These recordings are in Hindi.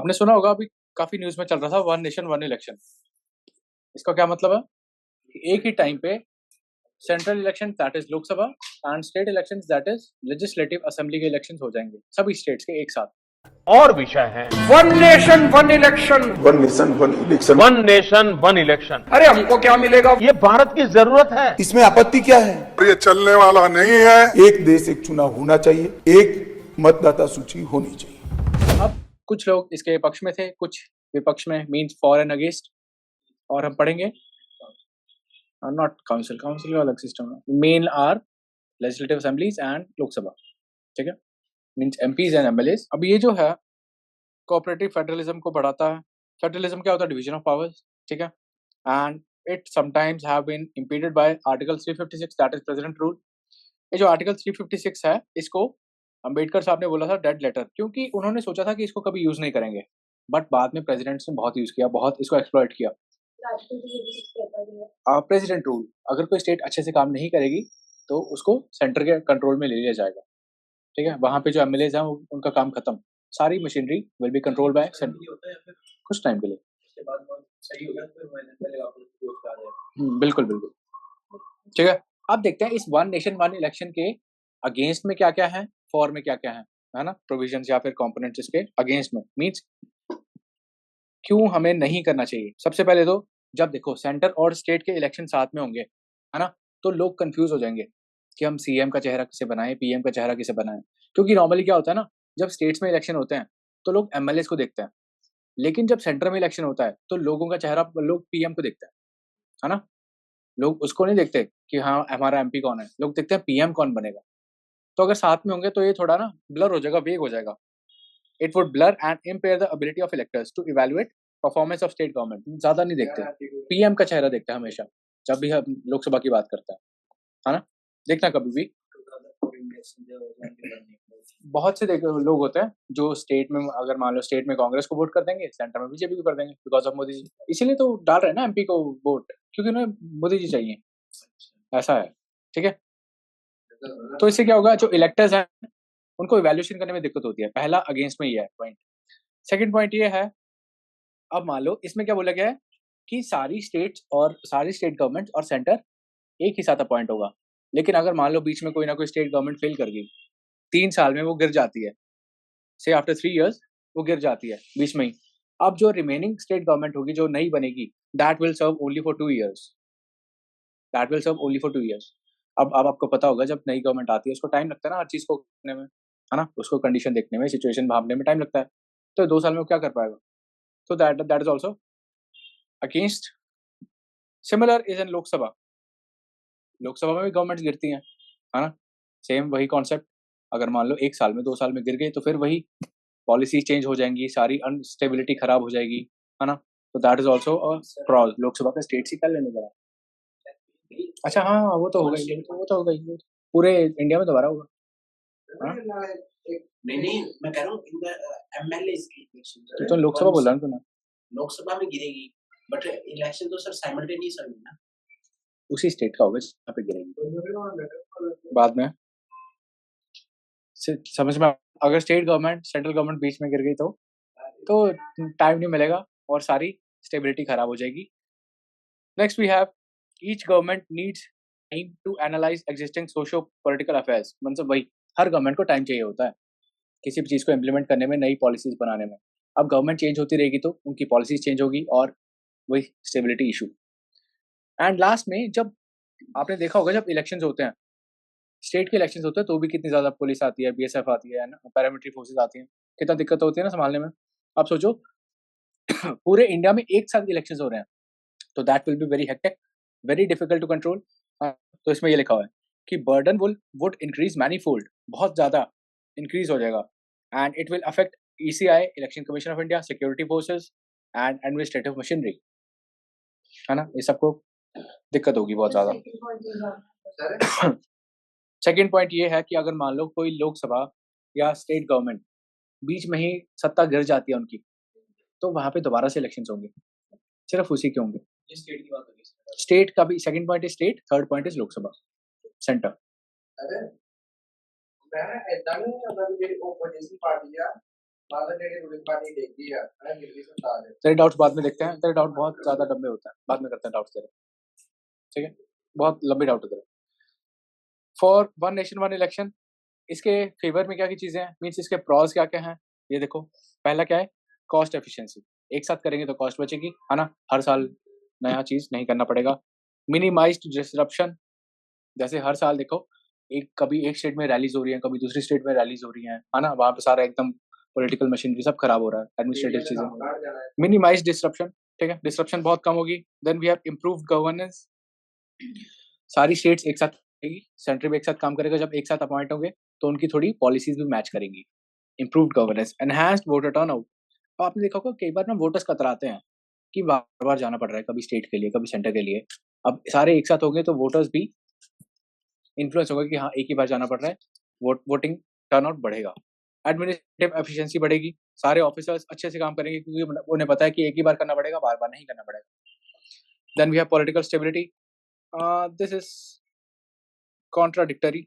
आपने सुना होगा अभी काफी न्यूज में चल रहा था वन नेशन वन इलेक्शन। इसका क्या मतलब है कि एक ही टाइम पे central election that is Lok Sabha and state elections that is legislative assembly के इलेक्शंस हो जाएंगे सभी स्टेट्स के एक साथ। और विषय है one nation one election. One nation one election. One nation one election. अरे हमको क्या मिलेगा? ये भारत की जरूरत है। इसमें आपत्ति क्या है? ये चलने वाला नहीं है। एक देश एक चुनाव होना चाहिए, एक मतदाता सूची होनी चाहिए। अब कुछ लोग इसके पक्ष में थे, कुछ विपक्ष में, मींस फॉर एंड अगेंस्ट। और हम पढ़ेंगे नॉट काउंसिल का अलग सिस्टम है। Main are legislative assemblies and Lok Sabha, ठीक है, मींस एमपीज एंड एमएलएज। अब ये जो है कोऑपरेटिव फेडरलिज्म को बढ़ाता है। फेडरलिज्म क्या होता है? डिवीजन ऑफ पावर्स, ठीक है, and it sometimes have been impeded by article 356 that is president rule. ये जो आर्टिकल 356 है, इसको अंबेडकर साहब ने बोला था डेड लेटर, क्योंकि उन्होंने सोचा था कि इसको कभी यूज नहीं करेंगे, बट बाद में प्रेसिडेंट्स ने बहुत यूज किया, बहुत इसको एक्सप्लॉइट किया। प्रेसिडेंट रूल, अगर कोई स्टेट अच्छे से काम नहीं करेगी तो उसको सेंटर के कंट्रोल में ले लिया जाएगा, ठीक है। वहां पे जो एमएलएज हैं उनका काम खत्म, सारी machinery will be control by centre कुछ टाइम के लिए। बिल्कुल बिल्कुल, ठीक है। अब देखते हैं इस वन नेशन वन इलेक्शन के अगेंस्ट में क्या क्या है, फॉर में क्या क्या है ना, प्रोविजंस या फिर कंपोनेंट्स इसके अगेंस्ट में, मींस क्यों हमें नहीं करना चाहिए। सबसे पहले तो जब देखो सेंटर और स्टेट के इलेक्शन साथ में होंगे, है ना, तो लोग कंफ्यूज हो जाएंगे कि हम सीएम का चेहरा किसे बनाएं, पीएम का चेहरा किसे बनाएं। क्योंकि नॉर्मली क्या होता है ना, जब स्टेट्स में इलेक्शन होते हैं तो लोग एमएलए को देखते हैं, लेकिन जब सेंटर में इलेक्शन होता है तो लोगों का चेहरा लोग पीएम को देखते हैं, है ना। लोग उसको नहीं देखते कि हाँ हमारा एमपी कौन है, लोग देखते हैं पीएम कौन बनेगा। तो अगर साथ में होंगे तो ये थोड़ा ना ब्लर हो जाएगा, वेग हो जाएगा। It would blur and impair the ability of electors to evaluate performance of state government. ज्यादा नहीं देखते, पीएम का चेहरा देखते हैं हमेशा जब भी हम लोकसभा की बात करते हैं, है ना। देखना कभी भी बहुत से लोग होते हैं जो स्टेट में, अगर मान लो स्टेट में कांग्रेस को वोट कर देंगे, सेंटर में बीजेपी को कर देंगे बिकॉज ऑफ मोदी जी। इसीलिए तो डाल रहे हैं ना एमपी को वोट, क्योंकि उन्हें मोदी जी चाहिए, ऐसा है, ठीक है। तो इससे क्या होगा, जो इलेक्टर्स हैं उनको इवैल्यूएशन करने में दिक्कत होती है। पहला अगेंस्ट में ये है पॉइंट। सेकंड पॉइंट ये है, अब मान लो इसमें क्या बोला गया है कि सारी स्टेट्स और सारी स्टेट गवर्नमेंट और सेंटर एक ही साथ अपॉइंट होगा, लेकिन अगर मान लो बीच में कोई ना कोई स्टेट गवर्नमेंट फेल कर गई, 3 साल में वो गिर जाती है, से आफ्टर 3 years वो गिर जाती है बीच में ही। अब जो रिमेनिंग स्टेट गवर्नमेंट होगी जो नई बनेगी, that will serve only for 2 years, that will serve only for 2 years। अब आपको पता होगा जब नई गवर्नमेंट आती है उसको टाइम लगता है ना हर चीज को करने में, है ना, उसको कंडीशन देखने में, सिचुएशन भापने में टाइम लगता है। तो 2 साल में वो क्या कर पाएगा? तो that is also against. Similar is in Lok Sabha. Lok Sabha में भी गवर्नमेंट गिरती हैं, है ना, सेम वही कॉन्सेप्ट। अगर मान लो 1 साल में 2 साल में गिर गए तो फिर वही पॉलिसी चेंज हो जाएंगी, सारी अनस्टेबिलिटी खराब हो जाएगी, है ना। तो that is also pros. Lok Sabha का स्टेट ही कर लेने जरा। अच्छा हाँ वो तो होगा ही, वो तो होगा ही, पूरे इंडिया में दोबारा होगा। हाँ? नहीं मैं कह रहा हूँ एमएलए की इलेक्शन तो लोकसभा बोल रहा हूँ, तो ना लोकसभा में गिरेगी, बट इलेक्शन तो सर साइमल्टेनियस होगी ना, उसी स्टेट का होगा जहाँ पे गिरेगी बाद में। समझ में, अगर स्टेट गवर्नमेंट सेंट्रल गवर्नमेंट बीच में गिर गई तो टाइम नहीं मिलेगा और सारी स्टेबिलिटी खराब हो जाएगी। Next we have each government needs time to analyse existing socio political affairs. मतलब वही, हर गवर्नमेंट को टाइम चाहिए होता है किसी भी चीज को इम्प्लीमेंट करने में, नई पॉलिसीज बनाने में। अब गवर्नमेंट चेंज होती रहेगी तो उनकी पॉलिसीज चेंज होगी और वही स्टेबिलिटी इशू। एंड लास्ट में जब आपने देखा होगा जब इलेक्शंस होते हैं, स्टेट के इलेक्शंस होते हैं, तो भी कितनी ज्यादा पुलिस आती है, बीएसएफ आती है ना, पैरामिलिट्री फोर्सेस आती हैं, कितना दिक्कत होती है ना संभालने में। आप सोचो पूरे इंडिया में एक साथ इलेक्शंस हो रहे हैं, तो that will be very hectic, very difficult to control. तो इसमें ये लिखा हुआ है कि बर्डन वुड इंक्रीज मैनीफोल्ड, बहुत ज्यादा इंक्रीज हो जाएगा, and it will affect ECI, election commission of India, security forces and administrative machinery, है ना, ये सबको दिक्कत होगी बहुत ज्यादा। सेकेंड पॉइंट ये है कि अगर मान लो कोई लोकसभा या स्टेट गवर्नमेंट बीच में ही सत्ता गिर जाती है उनकी, तो वहां पे दोबारा से इलेक्शंस होंगे, सिर्फ उसी के होंगे। स्टेट की बात होगी स्टेट का भी second point is state, third point is Lok Sabha, centre. अरे मैं इतना नहीं, अगर मेरी ओपोजिशन पार्टी है तेरे डाउट्स बाद में देखते हैं, तेरे डाउट बहुत ज्यादा लंबे होते हैं, बाद में करते हैं डाउट्स तेरे, ठीक है, बहुत लंबे डाउट होते हैं। For one nation one election, इसके फेवर में क्या क्या चीजें हैं, मीन्स इसके प्रॉस क्या क्या हैं, ये देखो। पहला क्या है, कॉस्ट एफिशिएंसी, एक साथ करेंगे तो कॉस्ट बचेगी, है ना, हर साल नया चीज नहीं करना पड़ेगा। मिनिमाइज्ड डिसरप्शन, जैसे हर साल देखो कभी एक स्टेट में रैलीज हो रही है, कभी दूसरी स्टेट में रैलीज हो रही हैं, है ना, वहां पे सारा एकदम पॉलिटिकल मशीनरी सब खराब हो रहा है, एडमिनिस्ट्रेटिव चीजें। मिनिमाइज डिसरप्शन, ठीक है, डिसरप्शन बहुत कम होगी। Then we have improved governance, सारी स्टेट्स एक साथ करेगी, सेंटर भी एक साथ काम करेगा, जब एक साथ अपॉइंट होंगे तो उनकी थोड़ी पॉलिसीज भी मैच करेंगी। Improved governance, enhanced voter turnout, तो आपने देखा होगा कई बार ना वोटर्स कतराते हैं कि बार बार जाना पड़ रहा है, कभी स्टेट के लिए कभी सेंटर के लिए। अब सारे एक साथ हो गए तो वोटर्स भी इन्फ्लुएंस होगा कि हाँ एक ही बार जाना पड़ रहा है, वोटिंग टर्नआउट बढ़ेगा। एडमिनिस्ट्रेटिव एफिशिएंसी बढ़ेगी, सारे ऑफिसर्स अच्छे से काम करेंगे क्योंकि उन्हें पता है कि एक ही बार करना पड़ेगा, बार बार नहीं करना पड़ेगा। Then we have political stability, this is contradictory,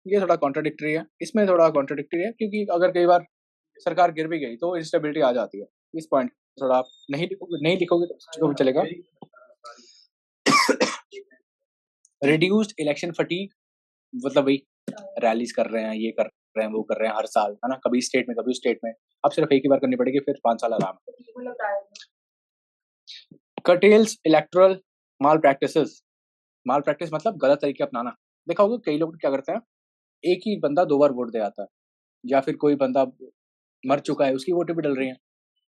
ये थोड़ा कॉन्ट्राडिक्टरी है, इसमें थोड़ा कॉन्ट्राडिक्टरी है क्योंकि अगर कई बार सरकार गिर भी गई तो इंस्टेबिलिटी आ जाती है। इस पॉइंट थोड़ा आप नहीं लिखोगे तो भी चलेगा। रिड्यूस्ड इलेक्शन फटीग, मतलब भाई रैलीज कर रहे हैं, ये कर रहे हैं, वो कर रहे हैं हर साल, है ना, कभी स्टेट में कभी उस स्टेट में, अब सिर्फ एक ही बार करनी पड़ेगी, फिर 5 साल आराम। कर्टेल्स इलेक्टोरल माल प्रैक्टिसेस, माल प्रैक्टिस मतलब गलत तरीके अपनाना। देखा होगा कई लोग क्या करते हैं, एक ही बंदा 2 बार वोट दे आता है, या फिर कोई बंदा मर चुका है उसकी वोटें भी डल रही हैं,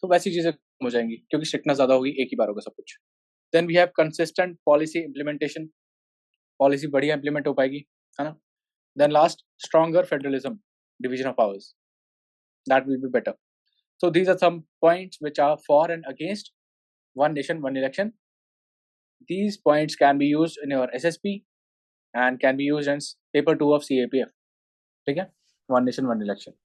तो वैसी चीजें हो जाएंगी क्योंकि स्ट्रिक्टनेस ज्यादा होगी, एक ही बार होगा सब कुछ। Then we have consistent policy implementation, policy बढ़िया इंप्लीमेंट हो पाएगी, है ना। Then last, stronger federalism, division of powers, that will be better. So these are some points which are for and against one nation one election. These points can be used in your SSP and can be used in paper 2 of CAPF, ठीक है, one nation one election.